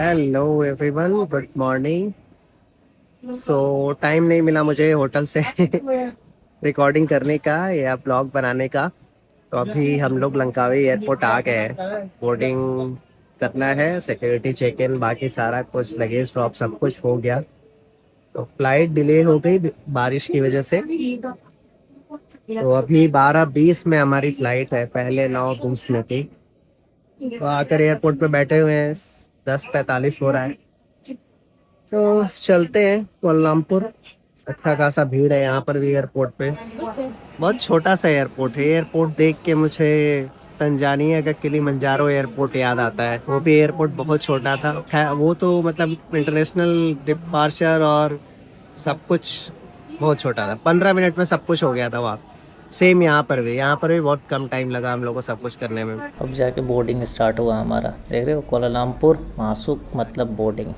Hello everyone, good morning. Time नहीं मिला मुझे होटल से रिकॉर्डिंग करने का या ब्लॉग बनाने का। तो अभी हम लोग लंकावी एयरपोर्ट आ गए हैं। बोर्डिंग करना है, सिक्योरिटी चेक इन, बाकी सारा कुछ लगेज ड्रॉप सब कुछ हो गया। तो फ्लाइट डिले हो गई बारिश की वजह से। तो अभी 12:20 में हमारी फ्लाइट है, पहले 9:20 में थी। तो आकर एयरपोर्ट पे बैठे हुए हैं, 10:45 हो रहा है। तो चलते हैं कोलमपुर। अच्छा खासा भीड़ है यहाँ पर भी एयरपोर्ट पे। बहुत छोटा सा एयरपोर्ट है। एयरपोर्ट देख के मुझे तंजानिया का किलिमंजारो एयरपोर्ट याद आता है। वो भी एयरपोर्ट बहुत छोटा था। वो तो मतलब इंटरनेशनल डिपार्चर और सब कुछ बहुत छोटा था। 15 मिनट में सब कुछ हो गया था वहाँ। सेम यहाँ पर भी बहुत कम टाइम लगा हम लोग को सब कुछ करने में। अब जाके बोर्डिंग स्टार्ट हुआ हमारा। देख रहे हो, कोलालमपुर मासुक मतलब बोर्डिंग।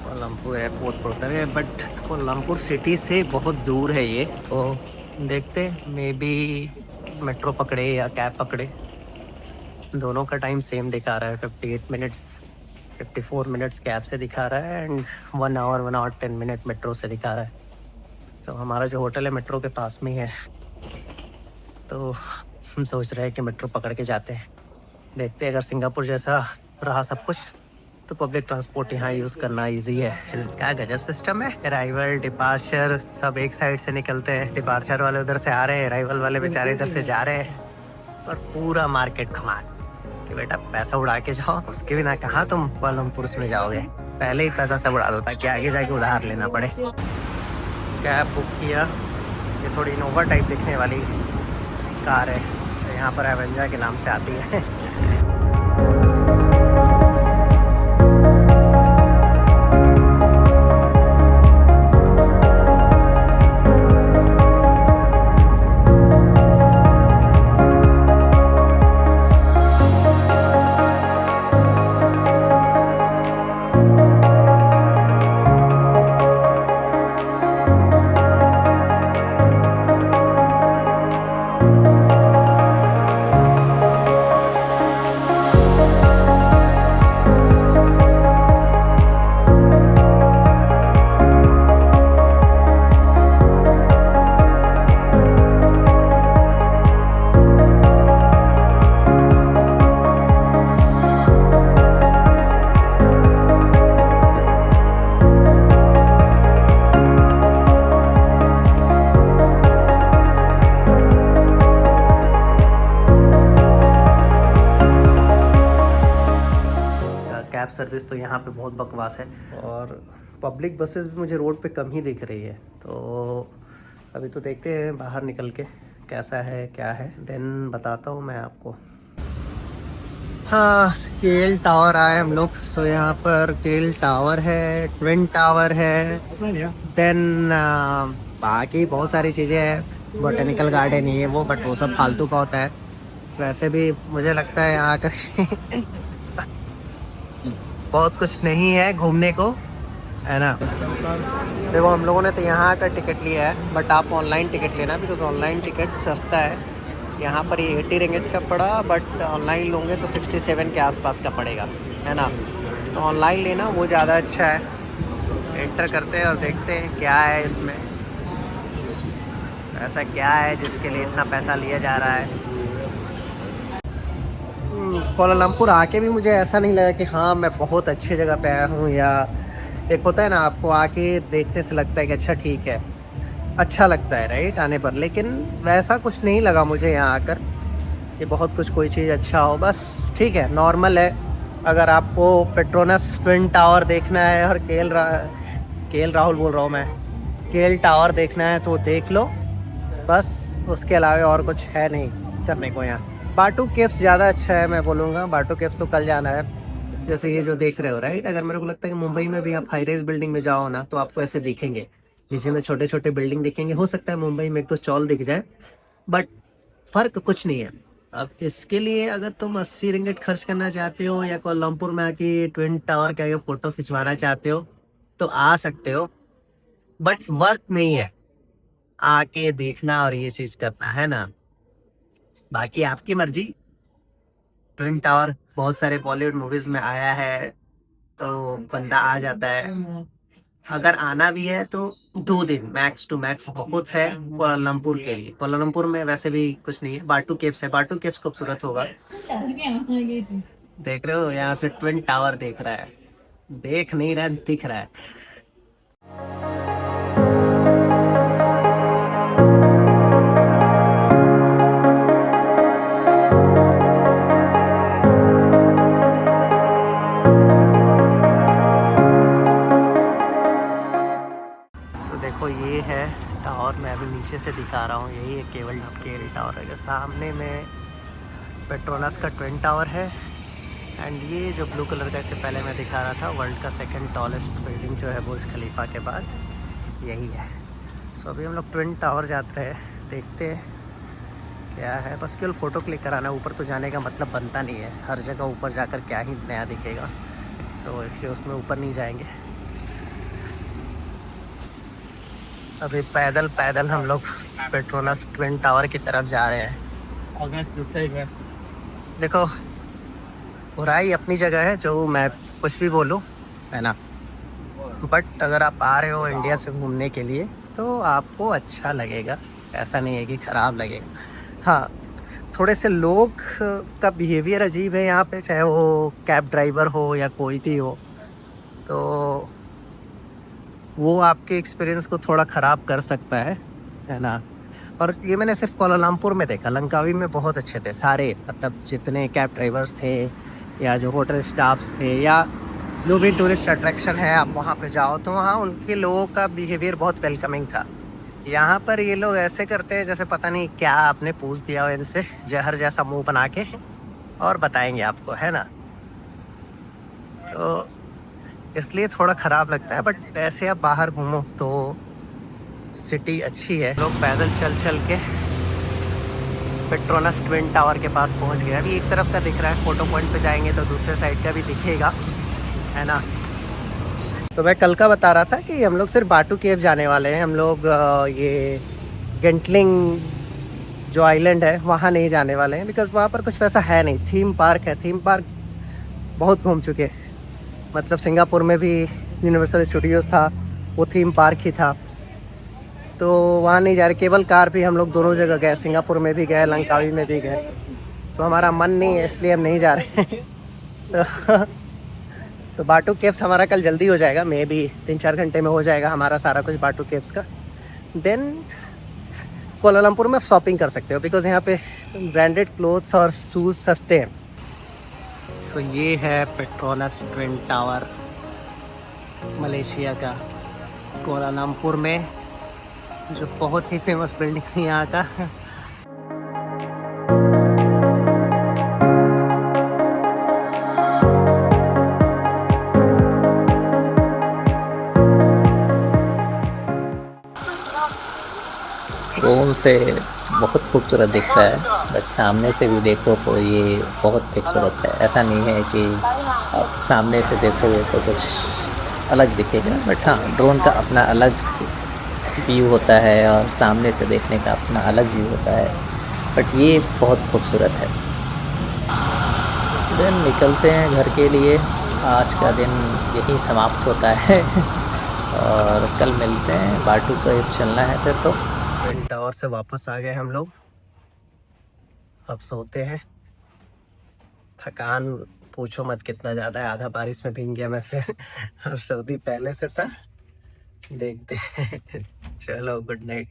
कोलमपुर एयरपोर्ट पर उतर गए, बट कोलमपुर सिटी से बहुत दूर है ये। तो देखते मे बी मेट्रो पकड़े या कैब पकड़े। दोनों का टाइम सेम दिखा रहा है, 58 मिनट्स, 54 मिनट्स कैब से दिखा रहा है एंड 1 आवर 10 मिनट मेट्रो से दिखा रहा है। तो हमारा जो होटल है मेट्रो के पास में ही है। तो हम सोच रहे हैं कि मेट्रो पकड़ के जाते हैं। देखते हैं, अगर सिंगापुर जैसा रहा सब कुछ तो पब्लिक ट्रांसपोर्ट यहाँ यूज़ करना इजी है। क्या गजब सिस्टम है। अराइवल डिपार्चर सब एक साइड से निकलते हैं। डिपार्चर वाले उधर से आ रहे हैं, अराइवल वाले बेचारे इधर से जा रहे हैं। और पूरा मार्केट कमाल कि बेटा पैसा उड़ा के जाओ, उसके बिना कहाँ तुम कोलमपुर में जाओगे। पहले ही पैसा सब उड़ा दो ताकि आगे जाके उधार लेना पड़े। कैब बुक किया। ये थोड़ी इनोवा टाइप दिखने वाली कार है, यहाँ पर एवेंजा के नाम से आती है। कैब सर्विस तो यहाँ पे बहुत बकवास है और पब्लिक बसेस भी मुझे रोड पे कम ही दिख रही है। तो अभी तो देखते हैं बाहर निकल के कैसा है क्या है, देन बताता हूँ मैं आपको। हाँ, केल टावर आए हम लोग। यहाँ पर केल टावर है, ट्विन टावर है, देन बाकी बहुत सारी चीज़ें हैं। बोटेनिकल गार्डन ही है वो, बट वो सब फालतू का होता है। वैसे भी मुझे लगता है यहाँ कर बहुत कुछ नहीं है घूमने को, है ना। देखो हम लोगों ने तो यहाँ का टिकट लिया है, बट आप ऑनलाइन टिकट लेना, बिकॉज ऑनलाइन टिकट सस्ता है। यहाँ पर ये 80 रिंगिट का पड़ा, बट ऑनलाइन लोगे तो 67 के आसपास का पड़ेगा, है ना। तो ऑनलाइन लेना वो ज़्यादा अच्छा है। एंटर करते हैं और देखते हैं क्या है इसमें, ऐसा क्या है जिसके लिए इतना पैसा लिया जा रहा है। कोलालमपुर आके भी मुझे ऐसा नहीं लगा कि हाँ मैं बहुत अच्छी जगह पे आया हूँ, या एक होता है ना आपको आके देखने से लगता है कि अच्छा ठीक है, अच्छा लगता है राइट आने पर। लेकिन वैसा कुछ नहीं लगा मुझे यहाँ आकर कि बहुत कुछ कोई चीज़ अच्छा हो। बस ठीक है, नॉर्मल है। अगर आपको पेट्रोनस ट्विन टावर देखना है और केएल राहुल बोल रहा हूँ मैं, केएल टावर देखना है तो देख लो, बस उसके अलावा और कुछ है नहीं करने को यहाँ। बाटू केव्स ज़्यादा अच्छा है मैं बोलूँगा। बाटू केव्स तो कल जाना है। जैसे ये जो देख रहे हो राइट, अगर मेरे को लगता है कि मुंबई में भी आप हाई रेज बिल्डिंग में जाओ ना तो आपको ऐसे दिखेंगे, नीचे में छोटे छोटे बिल्डिंग दिखेंगे। हो सकता है मुंबई में एक तो चौल दिख जाए, बट फर्क कुछ नहीं है। अब इसके लिए अगर तुम 80 रिंगिट खर्च करना चाहते हो या कोलमपुर में आके ट्विन टावर का ये फोटो खिंचवाना चाहते हो तो आ सकते हो, बट वर्थ नहीं है आके देखना और ये चीज करना, है ना। बाकी आपकी मर्जी। ट्विन टावर बहुत सारे बॉलीवुड मूवीज में आया है, तो बंदा आ जाता है। अगर आना भी है तो 2 दिन मैक्स टू मैक्स बहुत है कुआलालंपुर के लिए। कुआलालंपुर में वैसे भी कुछ नहीं है, बाटू केव्स है। बाटू केव्स खूबसूरत होगा। देख रहे हो, यहाँ से ट्विन टावर देख रहा है, देख नहीं रहा, दिख रहा है। तो देखो ये है टावर, मैं अभी नीचे से दिखा रहा हूँ। यही है केवल ढपकेरी टावर है। सामने में पेट्रोनस का ट्विन टावर है। एंड ये जो ब्लू कलर का इससे पहले मैं दिखा रहा था, वर्ल्ड का सेकंड टॉलेस्ट बिल्डिंग जो है बुर्ज खलीफा के बाद, यही है। सो अभी हम लोग ट्विन टावर जाते हैं, देखते हैं क्या है। बस केवल फ़ोटो क्लिक कराना, ऊपर तो जाने का मतलब बनता नहीं है। हर जगह ऊपर जाकर क्या ही नया दिखेगा। सो इसलिए उसमें ऊपर नहीं जाएंगे। अभी पैदल पैदल हम लोग पेट्रोनस ट्विन टावर की तरफ जा रहे हैं। देखो, बुराई अपनी जगह है, जो मैं कुछ भी बोलूं, है ना। बट अगर आप आ रहे हो इंडिया से घूमने के लिए तो आपको अच्छा लगेगा, ऐसा नहीं है कि ख़राब लगेगा। हाँ, थोड़े से लोग का बिहेवियर अजीब है यहाँ पे, चाहे वो कैब ड्राइवर हो या कोई भी हो, तो वो आपके एक्सपीरियंस को थोड़ा ख़राब कर सकता है ना। और ये मैंने सिर्फ कुआलालंपुर में देखा, लंकावी में बहुत अच्छे थे सारे, मतलब जितने कैब ड्राइवर्स थे या जो होटल स्टाफ्स थे या जो भी टूरिस्ट अट्रैक्शन है, आप वहाँ पे जाओ तो वहाँ उनके लोगों का बिहेवियर बहुत वेलकमिंग था। यहाँ पर ये लोग ऐसे करते हैं जैसे पता नहीं क्या आपने पूछ दिया हो इनसे, जहर जैसा मुंह बना के और बताएंगे आपको, है ना। तो इसलिए थोड़ा ख़राब लगता है। बट ऐसे आप बाहर घूमो तो सिटी अच्छी है। लोग पैदल चल चल के पेट्रोनस ट्विन टावर के पास पहुंच गए। अभी एक तरफ का दिख रहा है, फोटो पॉइंट पे जाएंगे तो दूसरे साइड का भी दिखेगा, है ना। तो मैं कल का बता रहा था कि हम लोग सिर्फ बाटू केव जाने वाले हैं। हम लोग ये गेंटलिंग जो आइलैंड है वहाँ नहीं जाने वाले हैं, बिकॉज़ वहाँ पर कुछ वैसा है नहीं। थीम पार्क है, थीम पार्क बहुत घूम चुके। मतलब सिंगापुर में भी यूनिवर्सल स्टूडियोज़ था, वो थीम पार्क ही था, तो वहाँ नहीं जा रहे। केबल कार भी हम लोग दोनों जगह गए, सिंगापुर में भी गए, लंकावी में भी गए। सो हमारा मन नहीं है, इसलिए हम नहीं जा रहे हैं। तो बाटू केव्स हमारा कल जल्दी हो जाएगा, मे बी 3-4 घंटे में हो जाएगा हमारा सारा कुछ बाटू केव्स का। देन कुआलालंपुर में शॉपिंग कर सकते हो, बिकॉज़ यहाँ पे ब्रांडेड क्लोथ्स और शूज़ सस्ते हैं। सो ये है पेट्रोनस ट्विन टावर मलेशिया का, कुआलालंपुर में, जो बहुत ही फेमस बिल्डिंग है यहाँ का। ड्रोन से बहुत खूबसूरत दिख रहा है, बट सामने से भी देखो तो ये बहुत खूबसूरत है। ऐसा नहीं है कि आप सामने से देखोगे तो कुछ अलग दिखेगा, बट हाँ, ड्रोन का अपना अलग व्यू होता है और सामने से देखने का अपना अलग व्यू होता है, बट ये बहुत खूबसूरत है। देन निकलते हैं घर के लिए। आज का दिन यही समाप्त होता है और कल मिलते हैं। बाटू का चलना है फिर तो। ट्विन टावर से वापस आ गए हम लोग, अब सोते हैं। थकान पूछो मत कितना ज़्यादा है, आधा बारिश में भीग गया मैं फिर। और सर्दी पहले से था, देखते हैं। चलो, गुड नाइट।